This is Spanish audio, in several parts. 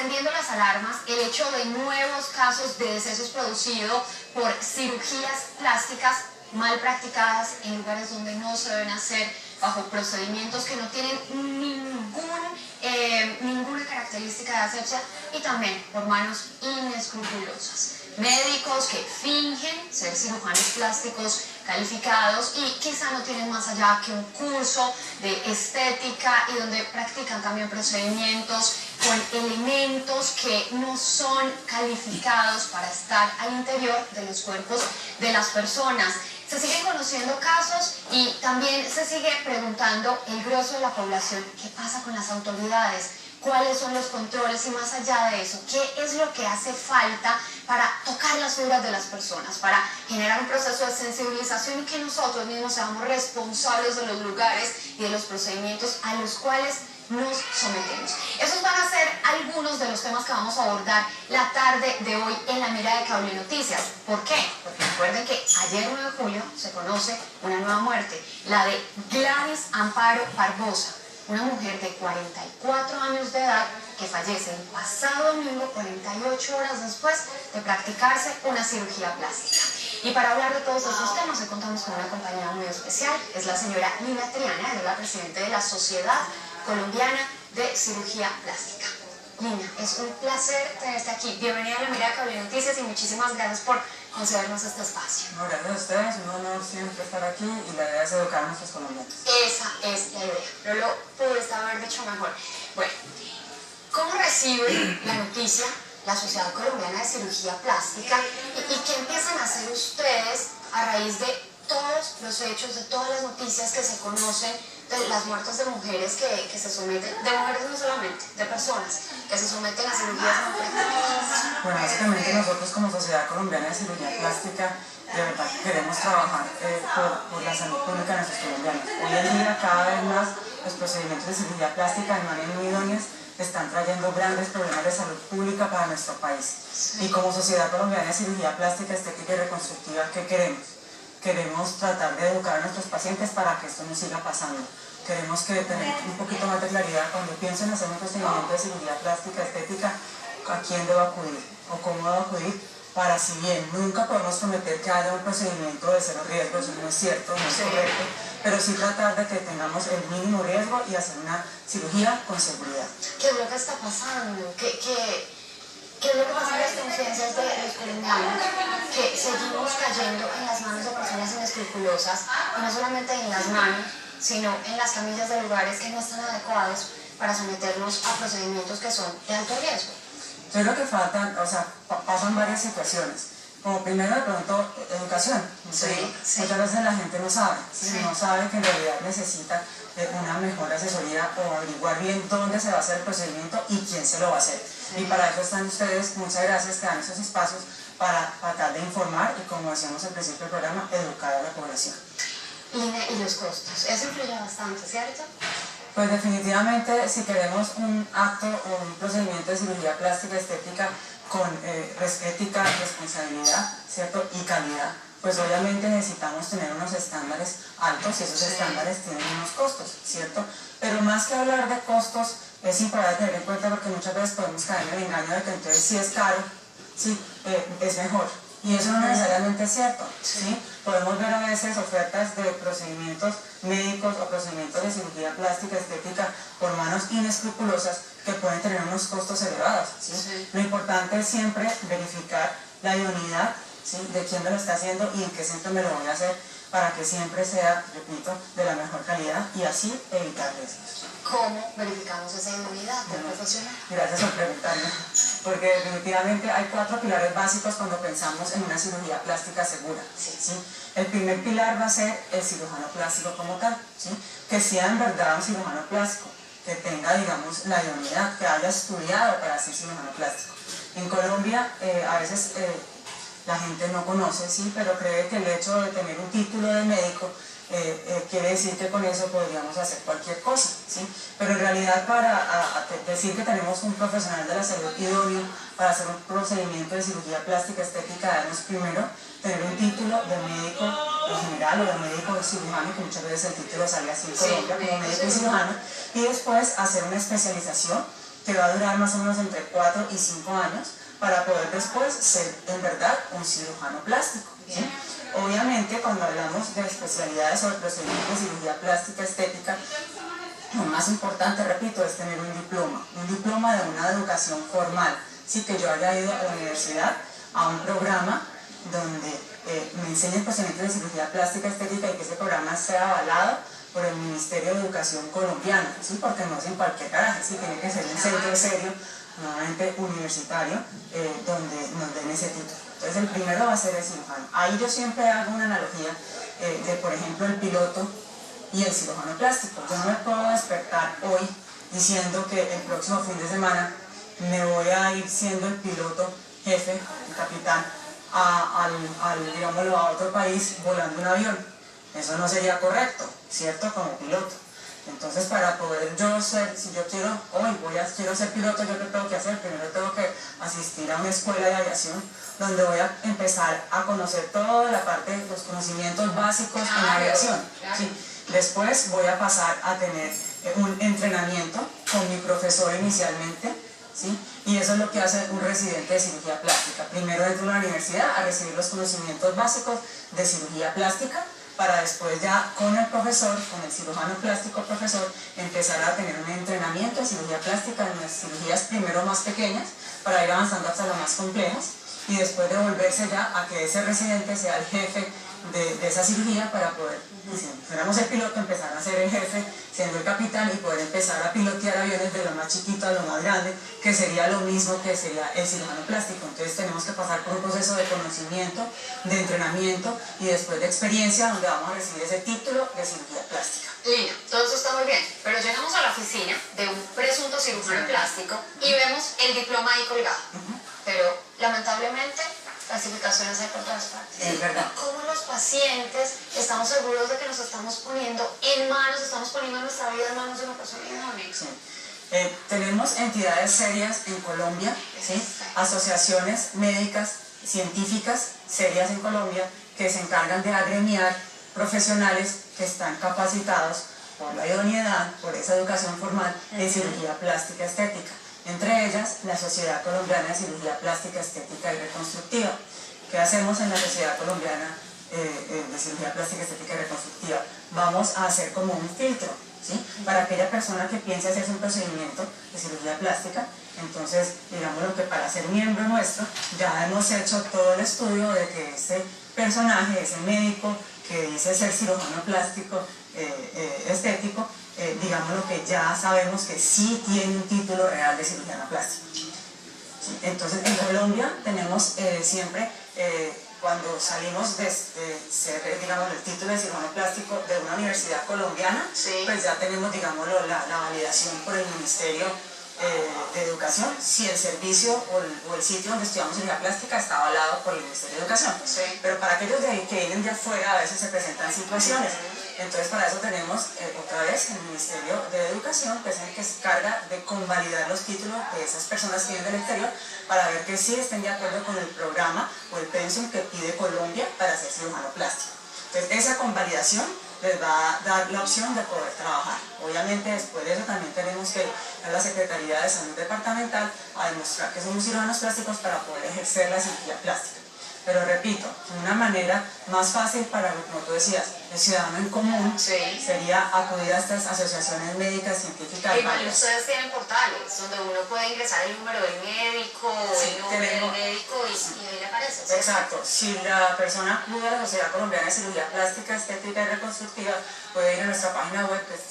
encendiendo las alarmas el hecho de nuevos casos de decesos producidos por cirugías plásticas mal practicadas en lugares donde no se deben hacer, bajo procedimientos que no tienen ninguna característica de asepsia, y también por manos inescrupulosas. Médicos que fingen ser cirujanos plásticos calificados y quizá no tienen más allá que un curso de estética y donde practican también procedimientos con elementos que no son calificados para estar al interior de los cuerpos de las personas. Se siguen conociendo casos y también se sigue preguntando el grueso de la población qué pasa con las autoridades, cuáles son los controles y, más allá de eso, qué es lo que hace falta para tocar las fibras de las personas, para generar un proceso de sensibilización y que nosotros mismos seamos responsables de los lugares y de los procedimientos a los cuales nos sometemos. Esos van a ser algunos de los temas que vamos a abordar la tarde de hoy en la Mira de Cable Noticias. ¿Por qué? Porque recuerden que ayer 9 de julio se conoce una nueva muerte, la de Gladys Amparo Barbosa, una mujer de 44 años de edad que fallece el pasado domingo 48 horas después de practicarse una cirugía plástica. Y para hablar de todos estos temas hoy contamos con una compañera muy especial, es la señora Lina Triana, es la presidenta de la Sociedad Colombiana de Cirugía Plástica. Lina, es un placer tenerte aquí. Bienvenida a la Mira de Cable Noticias y muchísimas gracias por concedernos este espacio. No, gracias a ustedes, un honor siempre estar aquí y la idea es educar a nuestros colombianos. Esa es la idea, no lo pudiste haber dicho mejor. Bueno, ¿cómo recibe la noticia la Sociedad Colombiana de Cirugía Plástica y qué empiezan a hacer ustedes a raíz de todos los hechos, de todas las noticias que se conocen de las muertes de mujeres que se someten, de mujeres no solamente, de personas que se someten a cirugías no plásticas? Bueno, básicamente nosotros como Sociedad Colombiana de Cirugía Plástica de verdad queremos trabajar por la salud pública de nuestros colombianos. Hoy en día cada vez más los procedimientos de cirugía plástica de manera muy idóneas están trayendo grandes problemas de salud pública para nuestro país. Sí. Y como Sociedad Colombiana de Cirugía Plástica, Estética y Reconstructiva, ¿qué queremos? Queremos tratar de educar a nuestros pacientes para que esto no siga pasando. Queremos tener un poquito más de claridad cuando piensen hacer un procedimiento de cirugía plástica, estética, a quién debo acudir o cómo debo acudir, para, si bien nunca podemos prometer que haya un procedimiento de cero riesgo, eso no es cierto, no es correcto, pero sí tratar de que tengamos el mínimo riesgo y hacer una cirugía con seguridad. ¿Qué es lo que está pasando? ¿Qué es lo que pasa en las conciencias de los colombianos? Que seguimos cayendo en las manos de personas inescrupulosas, y no solamente en las manos, sino en las camillas de lugares que no están adecuados para someternos a procedimientos que son de alto riesgo. Yo creo que faltan, pasan varias situaciones. Como primero, de pronto, educación. Sí. Muchas veces la gente no sabe, ¿sí? No sabe que en realidad necesita una mejor asesoría o averiguar bien dónde se va a hacer el procedimiento y quién se lo va a hacer. Sí. Y para eso están ustedes, muchas gracias, que dan esos espacios para tratar de informar y, como decíamos al principio del programa, educar a la población. Lina, y los costos, eso influye bastante, ¿cierto? Pues definitivamente, si queremos un acto o un procedimiento de cirugía plástica estética con ética, responsabilidad, ¿cierto? Y calidad, pues obviamente necesitamos tener unos estándares altos y esos estándares tienen unos costos, ¿cierto? Pero más que hablar de costos, es importante tener en cuenta, porque muchas veces podemos caer en el engaño de que entonces si es caro, sí, es mejor. Y eso no necesariamente es cierto, ¿sí? Podemos ver a veces ofertas de procedimientos médicos o procedimientos de cirugía plástica estética por manos inescrupulosas que pueden tener unos costos elevados, ¿sí? Sí. Lo importante es siempre verificar la idoneidad, ¿sí? De quién me lo está haciendo y en qué centro me lo voy a hacer, para que siempre sea, repito, de la mejor calidad y así evitar riesgos. ¿Cómo verificamos esa idoneidad del profesional? Gracias por preguntarme, porque definitivamente hay 4 pilares básicos cuando pensamos en una cirugía plástica segura. ¿Sí? El primer pilar va a ser el cirujano plástico como tal, ¿sí? Que sea en verdad un cirujano plástico, que tenga, digamos, la idoneidad, que haya estudiado para ser cirujano plástico. En Colombia a veces la gente no conoce, sí, pero cree que el hecho de tener un título de médico quiere decir que con eso podríamos hacer cualquier cosa, ¿sí? Pero en realidad, para decir que tenemos un profesional de la salud idóneo para hacer un procedimiento de cirugía plástica estética, debemos primero tener un título de médico en general o de médico cirujano, que muchas veces el título sale así en Colombia, como médico y cirujano, y después hacer una especialización que va a durar más o menos entre 4 y 5 años para poder después ser en verdad un cirujano plástico, ¿sí? Obviamente cuando hablamos de especialidades o de procedimientos de cirugía plástica estética, lo más importante, repito, es tener un diploma de una educación formal, sí, que yo haya ido a la universidad a un programa donde me enseñen procedimientos de cirugía plástica estética y que ese programa sea avalado por el Ministerio de Educación colombiano, ¿sí? Porque no es en cualquier garaje, sí, tiene que ser un centro serio, nuevamente universitario, donde nos den ese título. Entonces el primero va a ser el cirujano. Ahí yo siempre hago una analogía de, por ejemplo, el piloto y el cirujano plástico. Yo no me puedo despertar hoy diciendo que el próximo fin de semana me voy a ir siendo el piloto jefe, el capitán, digámoslo, a otro país volando un avión. Eso no sería correcto, ¿cierto? Como piloto. Entonces, para poder yo ser, si yo quiero ser piloto, ¿yo qué tengo que hacer? Primero tengo que asistir a una escuela de aviación donde voy a empezar a conocer toda la parte de los conocimientos básicos en aviación, ¿sí? Después voy a pasar a tener un entrenamiento con mi profesor inicialmente, ¿sí? Y eso es lo que hace un residente de cirugía plástica. Primero entro a la universidad a recibir los conocimientos básicos de cirugía plástica, para después ya con el profesor, con el cirujano plástico profesor, empezar a tener un entrenamiento de cirugía plástica en las cirugías primero más pequeñas, para ir avanzando hasta las más complejas, y después de volverse ya a que ese residente sea el jefe de esa cirugía para poder, si fuéramos el piloto, empezar a ser el jefe, siendo el capitán y poder empezar a pilotear aviones de lo más chiquito a lo más grande, que sería lo mismo que sería el cirujano plástico. Entonces tenemos que pasar por un proceso de conocimiento, de entrenamiento y después de experiencia, donde vamos a recibir ese título de cirugía plástica. Lindo, todo eso está muy bien, pero llegamos a la oficina de un presunto cirujano plástico y vemos el diploma ahí colgado, pero lamentablemente falsificaciones hay por todas partes. Es verdad. ¿Cómo los pacientes estamos seguros de que nos estamos poniendo nuestra vida en manos de una persona idónea? Sí. Tenemos entidades serias en Colombia, ¿sí? Asociaciones médicas, científicas serias en Colombia que se encargan de agremiar profesionales que están capacitados por la idoneidad, por esa educación formal en cirugía plástica estética. Entre ellas, la Sociedad Colombiana de Cirugía Plástica Estética y Reconstructiva. ¿Qué hacemos en la Sociedad Colombiana de Cirugía Plástica Estética y Reconstructiva? Vamos a hacer como un filtro, ¿sí? Para aquella persona que piense hacerse un procedimiento de cirugía plástica. Entonces, digamos que para ser miembro nuestro, ya hemos hecho todo el estudio de que ese personaje, ese médico que dice ser cirujano plástico estético, digamos lo que ya sabemos que sí tiene un título real de cirujano plástico. ¿Sí? Entonces en Colombia tenemos siempre, cuando salimos de ser, digamos, el título de cirujano plástico de una universidad colombiana, sí, pues ya tenemos, digámoslo, la validación por el Ministerio de Educación, si el servicio o el sitio donde estudiamos cirugía plástica está avalado por el Ministerio de Educación. Sí. Pero para aquellos que vienen de afuera a veces se presentan situaciones. Entonces para eso tenemos otra vez el Ministerio de Educación, que es el que se encarga de convalidar los títulos de esas personas que vienen del exterior para ver que sí estén de acuerdo con el programa o el pensum que pide Colombia para ser cirujano plástico. Entonces esa convalidación les va a dar la opción de poder trabajar. Obviamente después de eso también tenemos que ir a la Secretaría de Salud Departamental a demostrar que somos cirujanos plásticos para poder ejercer la cirugía plástica. Pero repito, una manera más fácil para, como tú decías, el ciudadano en común, sí, sería acudir a estas asociaciones médicas, científicas. Y ustedes tienen portales donde uno puede ingresar el número del médico, sí, el nombre del médico y ahí le aparece. ¿Sí? Exacto. Si la persona acude a la Sociedad Colombiana de Cirugía Plástica, Estética y Reconstructiva, puede ir a nuestra página web, que es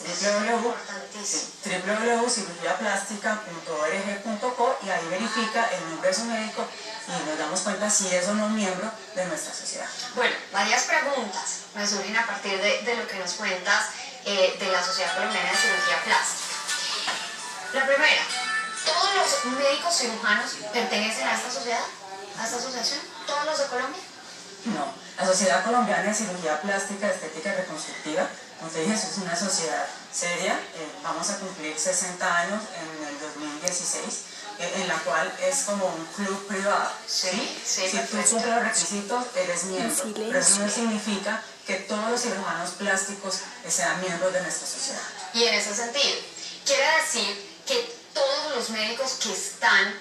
www.cirugíaplástica.org.co, y ahí verifica el nombre de su médico y nos damos cuenta si es o no miembro de nuestra sociedad. Bueno, varias preguntas me surgen a partir de lo que nos cuentas de la Sociedad Colombiana de Cirugía Plástica. La primera, ¿todos los médicos cirujanos pertenecen a esta sociedad, a esta asociación? ¿Todos los de Colombia? No, la Sociedad Colombiana de Cirugía Plástica, Estética y Reconstructiva, como te dije, eso es una sociedad seria. Vamos a cumplir 60 años en el 2016. En la cual es como un club privado. Sí, sí, si tú cumples los requisitos, eres miembro. Pero eso no significa que todos los cirujanos plásticos sean miembros de nuestra sociedad. Y en ese sentido, quiere decir que todos los médicos que están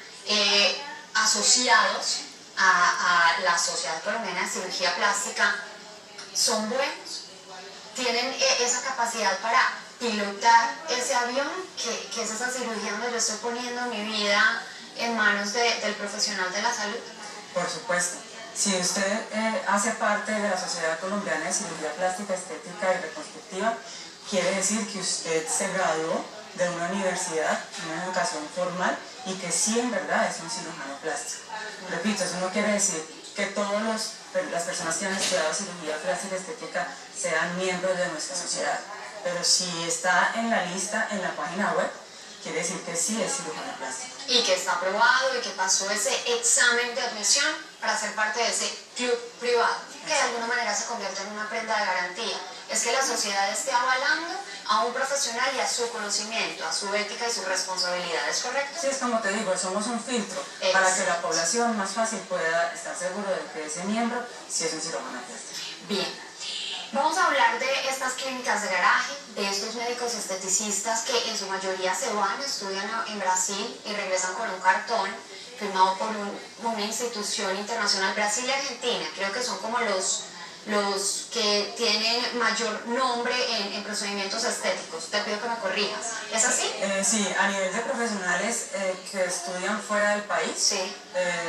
asociados a la Sociedad Colombiana de Cirugía Plástica son buenos, tienen esa capacidad para pilotar ese avión, que es esa cirugía donde yo estoy poniendo mi vida en manos del profesional de la salud. Por supuesto. Si usted hace parte de la Sociedad Colombiana de Cirugía Plástica, Estética y Reconstructiva, quiere decir que usted se graduó de una universidad, una educación formal, y que sí en verdad es un cirujano plástico. Repito, eso no quiere decir que todas las personas que han estudiado cirugía plástica estética sean miembros de nuestra sociedad, pero si está en la lista en la página web, quiere decir que sí es cirujano plástico. Y que está aprobado y que pasó ese examen de admisión para ser parte de ese club privado, que de alguna manera se convierte en una prenda de garantía. Es que la sociedad esté avalando a un profesional y a su conocimiento, a su ética y su responsabilidad, ¿es correcto? Sí, es como te digo, somos un filtro para que la población más fácil pueda estar seguro de que ese miembro sí es un cirujano plástico. Bien. Vamos a hablar de estas clínicas de garaje, de estos médicos esteticistas que en su mayoría se van, estudian en Brasil y regresan con un cartón firmado por una institución internacional. Brasil y Argentina, creo que son como los que tienen mayor nombre en procedimientos estéticos. Te pido que me corrijas. ¿Es así? Sí, a nivel de profesionales que estudian fuera del país. Sí,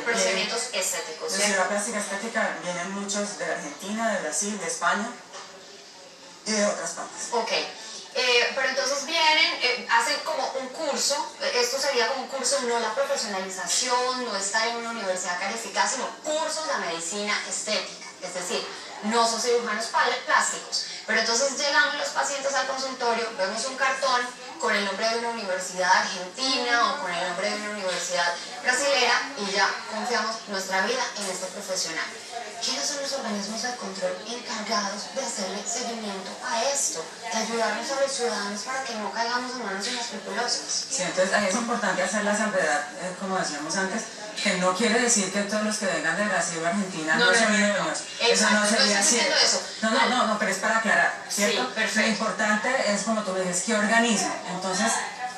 procedimientos estéticos. De cirugía plástica estética vienen muchos de Argentina, de Brasil, de España y de otras partes. Ok. Pero entonces vienen, hacen como un curso, esto sería como un curso, no la profesionalización, no estar en una universidad calificada, sino cursos de medicina estética, es decir, no son cirujanos plásticos. Pero entonces llegamos los pacientes al consultorio, vemos un cartón con el nombre de una universidad argentina o con el nombre de una universidad brasilera y ya confiamos nuestra vida en este profesional. ¿Quiénes son los organismos de control encargados de hacerle seguimiento a esto, de ayudarnos a los ciudadanos para que no caigamos en manos inescrupulosas? Sí, entonces ahí es importante hacer la salvedad, como decíamos antes, que no quiere decir que todos los que vengan de Brasil o Argentina no son idóneos. Eso no sería cierto. No, pero es para aclarar, ¿cierto? Sí, perfecto. Lo importante es, como tú me dices, ¿qué organismo? Entonces,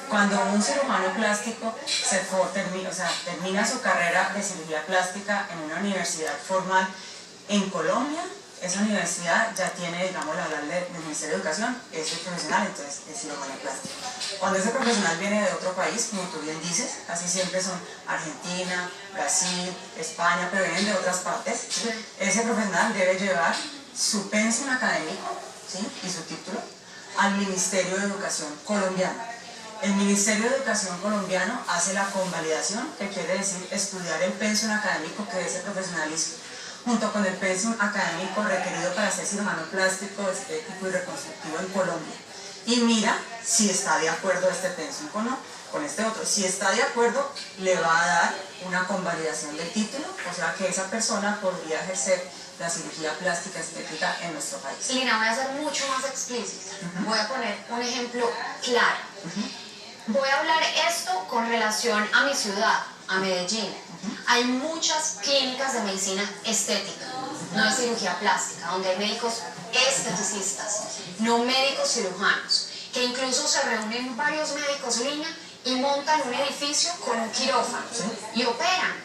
cuando un cirujano plástico termina su carrera de cirugía plástica en una universidad formal en Colombia, esa universidad ya tiene, digamos, la aval del Ministerio de Educación, es el profesional, entonces es cirujano plástico. Cuando ese profesional viene de otro país, como tú bien dices, casi siempre son Argentina, Brasil, España, pero vienen de otras partes, ¿sí? Ese profesional debe llevar su pensum académico, ¿sí?, y su título al Ministerio de Educación colombiano. El Ministerio de Educación colombiano hace la convalidación, que quiere decir estudiar el pensum académico que ese profesional hizo, junto con el pensum académico requerido para ser cirujano plástico, estético y reconstructivo en Colombia. Y mira si está de acuerdo este pensum con este otro. Si está de acuerdo, le va a dar una convalidación del título, o sea que esa persona podría ejercer la cirugía plástica estética en nuestro país. Lina, voy a ser mucho más explícita. Voy a poner un ejemplo claro. Voy a hablar esto con relación a mi ciudad, a Medellín. Hay muchas clínicas de medicina estética, no de cirugía plástica, donde hay médicos esteticistas, no médicos cirujanos, que incluso se reúnen varios médicos línea y montan un edificio con un quirófano y operan.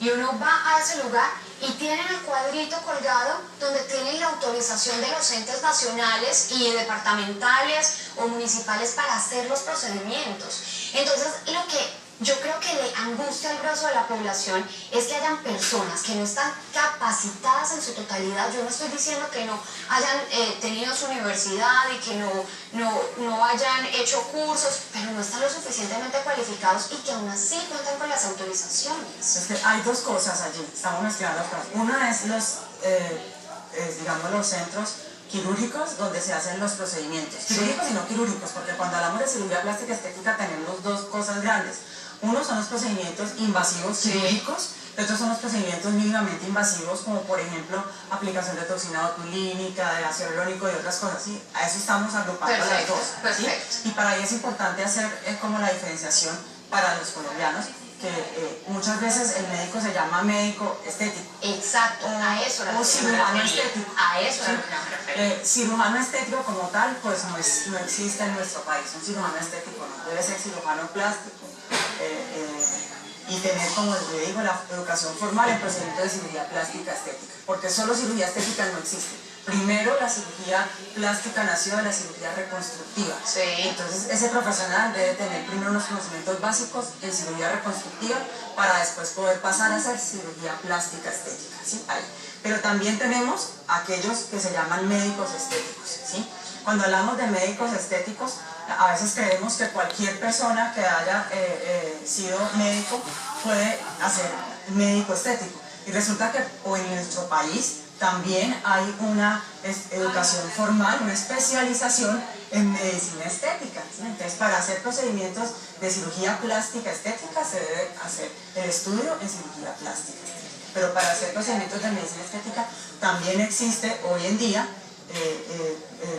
Y uno va a ese lugar y tienen el cuadrito colgado donde tienen la autorización de los entes nacionales y departamentales o municipales para hacer los procedimientos. Entonces, lo que yo creo que le angustia al grueso de la población es que hayan personas que no están capacitadas en su totalidad. Yo no estoy diciendo que no hayan tenido su universidad y que no hayan hecho cursos, pero no están lo suficientemente cualificados y que aún así cuentan con las autorizaciones. Es que hay dos cosas allí, estamos mezclando cosas. Una es los centros quirúrgicos donde se hacen los procedimientos, quirúrgicos y no quirúrgicos, porque cuando hablamos de cirugía plástica estética tenemos dos cosas grandes. Uno son los procedimientos invasivos quirúrgicos, y otros son los procedimientos mínimamente invasivos, como por ejemplo aplicación de toxina botulínica, de ácido hialurónico y otras cosas, ¿sí? A eso estamos agrupando las dos, ¿sí? Y para ello es importante hacer como la diferenciación para los colombianos, que muchas veces el médico se llama médico estético. Exacto, a eso era lo que cirujano estético. A eso era lo que me refería. Cirujano estético como tal, pues no existe en nuestro país. Un cirujano estético no debe ser cirujano plástico, y tener, como le digo, la educación formal en procedimientos de cirugía plástica estética, porque solo cirugía estética no existe. Primero la cirugía plástica nació de la cirugía reconstructiva. Sí. Entonces ese profesional debe tener primero unos conocimientos básicos en cirugía reconstructiva para después poder pasar a hacer cirugía plástica estética, ¿sí? Ahí. Pero también tenemos aquellos que se llaman médicos estéticos, ¿sí? Cuando hablamos de médicos estéticos, a veces creemos que cualquier persona que haya sido médico puede hacer médico estético. Y resulta que en nuestro país también hay una educación formal, una especialización en medicina estética, ¿sí? Entonces, para hacer procedimientos de cirugía plástica estética se debe hacer el estudio en cirugía plástica estética. Pero para hacer procedimientos de medicina estética también existe hoy en día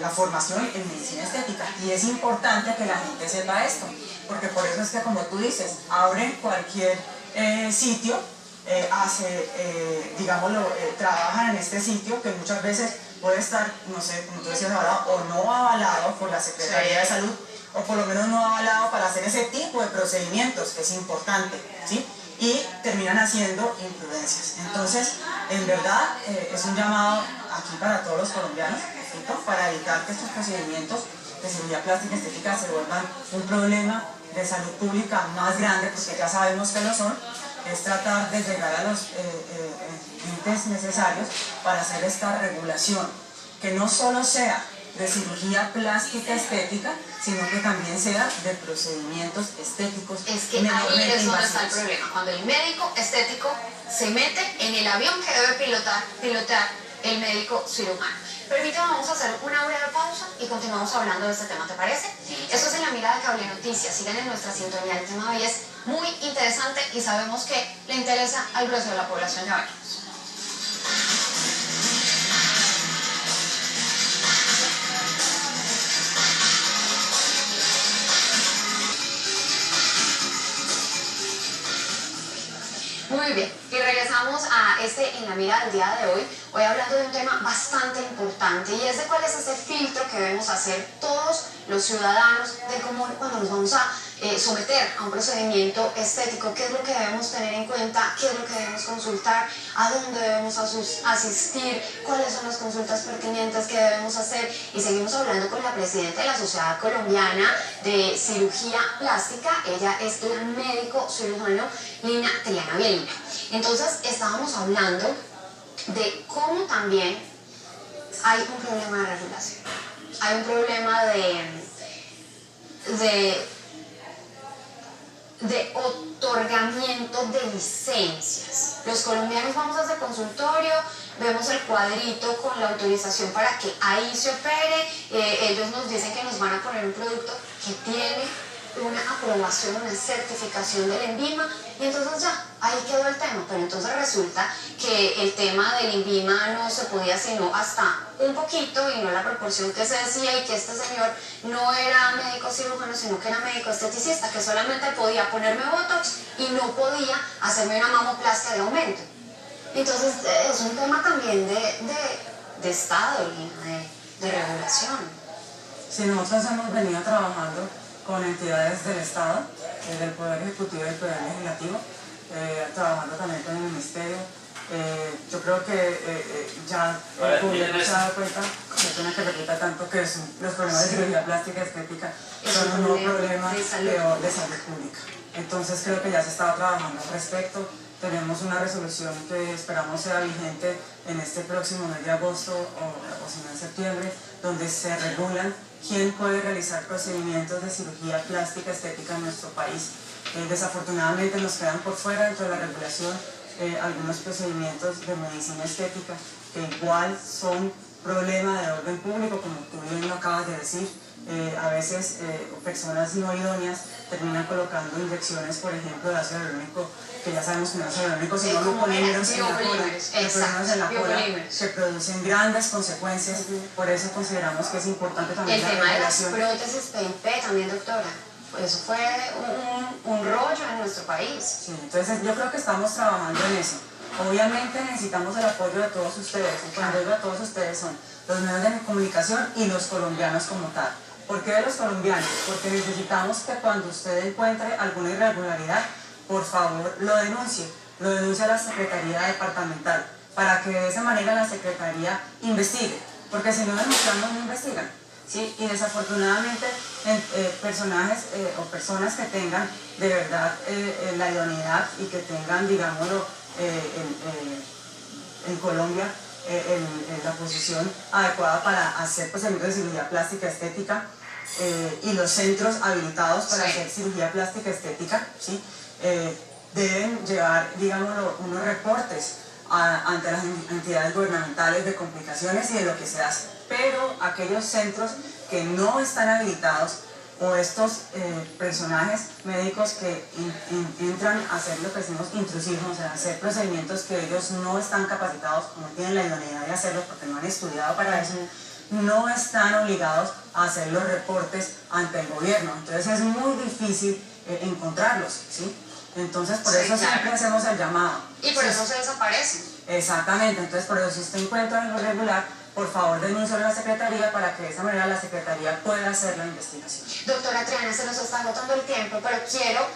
la formación en medicina estética, y es importante que la gente sepa esto, porque por eso es que, como tú dices, abren cualquier sitio, trabajan en este sitio que muchas veces puede estar, no sé, como tú decías ahora, o no avalado por la Secretaría de Salud, o por lo menos no avalado para hacer ese tipo de procedimientos, que es importante, ¿sí? Y terminan haciendo imprudencias. Entonces, en verdad, es un llamado aquí para todos los colombianos, ¿sí? Para evitar que estos procedimientos de cirugía plástica estética se vuelvan un problema de salud pública más grande, porque ya sabemos que lo son. Es tratar de llegar a los límites necesarios para hacer esta regulación, que no solo sea de cirugía plástica estética, sino que también sea de procedimientos estéticos. Es que ahí es donde está el problema, cuando el médico estético se mete en el avión que debe pilotar el médico cirujano. Permítame, vamos a hacer una breve pausa y continuamos hablando de este tema, ¿te parece? Esto es En la Mirada de Cable Noticias. Sigan en nuestra sintonía, el tema hoy es muy interesante y sabemos que le interesa al grueso de la población. Ya veremos. Muy bien, y regresamos a En la Mirada del día de hoy hablando de un tema bastante importante, y es de cuál es ese filtro que debemos hacer todos los ciudadanos del común cuando nos vamos a someter a un procedimiento estético. ¿Qué es lo que debemos tener en cuenta? ¿Qué es lo que debemos consultar? ¿A dónde debemos asistir? ¿Cuáles son las consultas pertinentes que debemos hacer? Y seguimos hablando con la presidenta de la Sociedad Colombiana de Cirugía Plástica. Ella es la médico cirujano Lina Triana Bielina. Entonces, estábamos hablando de cómo también hay un problema de regulación. Hay un problema de otorgamiento de licencias. Los colombianos vamos a ese consultorio, vemos el cuadrito con la autorización para que ahí se opere, ellos nos dicen que nos van a poner un producto que tiene una aprobación, una certificación del INVIMA, y entonces ya, ahí quedó el tema. Pero entonces resulta que el tema del INVIMA no se podía sino hasta un poquito, y no la proporción que se decía, y que este señor no era médico cirujano, sino que era médico esteticista, que solamente podía ponerme botox y no podía hacerme una mamoplastia de aumento. Entonces es un tema también de Estado, de regulación. Si nosotros hemos venido trabajando con entidades del Estado, del Poder Ejecutivo y del Poder Legislativo, trabajando también con el Ministerio. Yo creo que ya el público se ha dado cuenta, que repita tanto, que los problemas de cirugía plástica estética son un nuevo problema de salud pública. Entonces creo que ya se estaba trabajando al respecto. Tenemos una resolución que esperamos sea vigente en este próximo mes de agosto o si no en septiembre, donde se regulan quién puede realizar procedimientos de cirugía plástica estética en nuestro país. Desafortunadamente nos quedan por fuera dentro de la regulación algunos procedimientos de medicina estética que igual son problema de orden público, como tú bien lo acabas de decir. A veces personas no idóneas terminan colocando inyecciones, por ejemplo, de ácido hialurónico, que ya sabemos que no es ácido hialurónico, sino biopolímeros en la cola, que producen grandes consecuencias. Por eso consideramos que es importante también el tema de las prótesis PIP también, doctora. Eso fue un rollo en nuestro país. Sí, entonces yo creo que estamos trabajando en eso. Obviamente necesitamos el apoyo de todos ustedes, y cuando digo a todos ustedes son los medios de comunicación y los colombianos como tal. ¿Por qué de los colombianos? Porque necesitamos que cuando usted encuentre alguna irregularidad por favor lo denuncie a la Secretaría Departamental, para que de esa manera la Secretaría investigue, porque si no denunciamos no investigan, ¿sí? Y desafortunadamente personajes o personas que tengan de verdad la idoneidad y que tengan, digámoslo, en Colombia la posición adecuada para hacer procedimientos de cirugía plástica estética y los centros habilitados para hacer cirugía plástica estética, ¿sí? Deben llevar, digámoslo, unos reportes ante las entidades gubernamentales de complicaciones y de lo que se hace. Pero aquellos centros que no están habilitados o estos personajes médicos que entran a hacer lo que decimos intrusismo, o sea, hacer procedimientos que ellos no están capacitados, no tienen la idoneidad de hacerlo porque no han estudiado para eso, no están obligados a hacer los reportes ante el gobierno. Entonces es muy difícil encontrarlos, ¿sí? Entonces por eso siempre hacemos el llamado. Y por eso se desaparecen. Exactamente, entonces por eso si usted encuentra algo irregular, por favor denúncialo a la Secretaría para que de esa manera la Secretaría pueda hacer la investigación. Doctora Triana, se nos está agotando el tiempo, pero quiero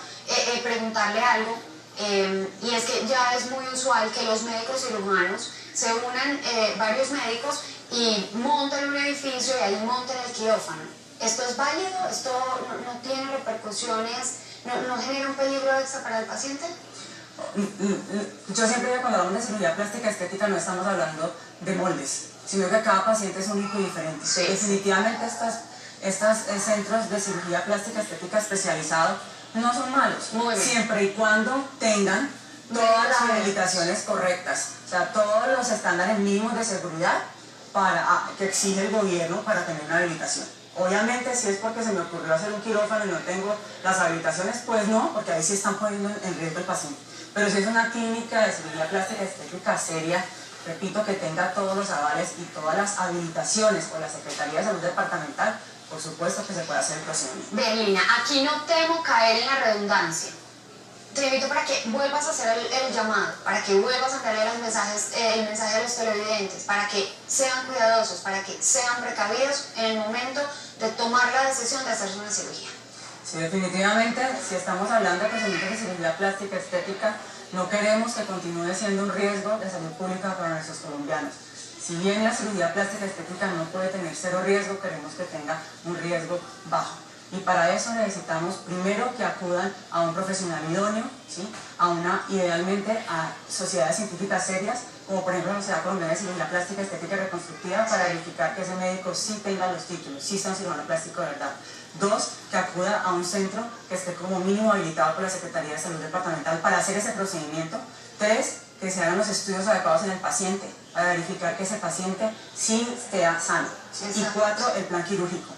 preguntarle algo, y es que ya es muy usual que los médicos cirujanos se unan varios médicos y monten un edificio y ahí monten el quirófano. ¿Esto es válido? ¿Esto no tiene repercusiones? ¿No genera un peligro extra para el paciente? Yo siempre digo, cuando hablamos de cirugía plástica estética no estamos hablando de moldes, sino que cada paciente es único y diferente. Sí. Definitivamente estos centros de cirugía plástica estética especializados no son malos, siempre y cuando tengan todas las habilitaciones correctas, o sea, todos los estándares mínimos de seguridad que exige el gobierno para tener una habilitación. Obviamente, si es porque se me ocurrió hacer un quirófano y no tengo las habilitaciones, pues no, porque ahí sí están poniendo en riesgo el paciente. Pero si es una clínica de cirugía plástica estética seria, repito, que tenga todos los avales y todas las habilitaciones por la Secretaría de Salud Departamental, por supuesto que se puede hacer el procedimiento. Berlina, aquí no temo caer en la redundancia. Te invito para que vuelvas a hacer el llamado, para que vuelvas a enviarle el mensaje a los televidentes, para que sean cuidadosos, para que sean precavidos en el momento de tomar la decisión de hacerse una cirugía. Sí, definitivamente, si estamos hablando de procedimientos de cirugía plástica estética, no queremos que continúe siendo un riesgo de salud pública para nuestros colombianos. Si bien la cirugía plástica estética no puede tener cero riesgo, queremos que tenga un riesgo bajo. Y para eso necesitamos primero que acudan a un profesional idóneo, ¿sí? Idealmente a sociedades científicas serias, como por ejemplo la Sociedad Colombiana de Cirugía Plástica Estética y Reconstructiva, para verificar que ese médico sí tenga los títulos, sí sea un cirujano plástico de verdad. Dos, que acuda a un centro que esté como mínimo habilitado por la Secretaría de Salud Departamental para hacer ese procedimiento. Tres, que se hagan los estudios adecuados en el paciente para verificar que ese paciente sí esté sano. Y cuatro, el plan quirúrgico.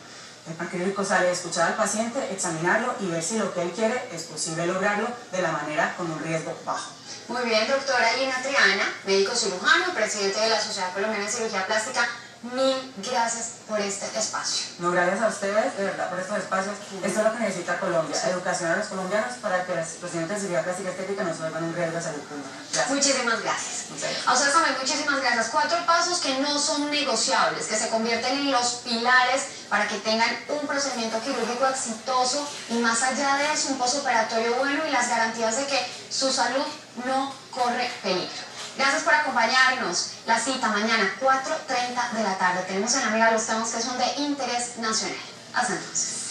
El plan quirúrgico sale de escuchar al paciente, examinarlo y ver si lo que él quiere es posible lograrlo de la manera con un riesgo bajo. Muy bien, doctora Lina Triana, médico cirujano y presidente de la Sociedad Colombiana de Cirugía Plástica, mil gracias por este espacio. No, gracias a ustedes, de verdad, por estos espacios. Esto es lo que necesita Colombia, educación a los colombianos para que los procedimientos de cirugía plástica estética no se vuelvan un riesgo de salud pública. Gracias. Muchísimas gracias. A ustedes también muchísimas gracias. 4 pasos que no son negociables, que se convierten en los pilares para que tengan un procedimiento quirúrgico exitoso y más allá de eso un postoperatorio bueno y las garantías de que su salud no corre peligro. Gracias por acompañarnos. La cita mañana 4:30 de la tarde. Tenemos en la mira los temas que son de interés nacional. Hasta entonces.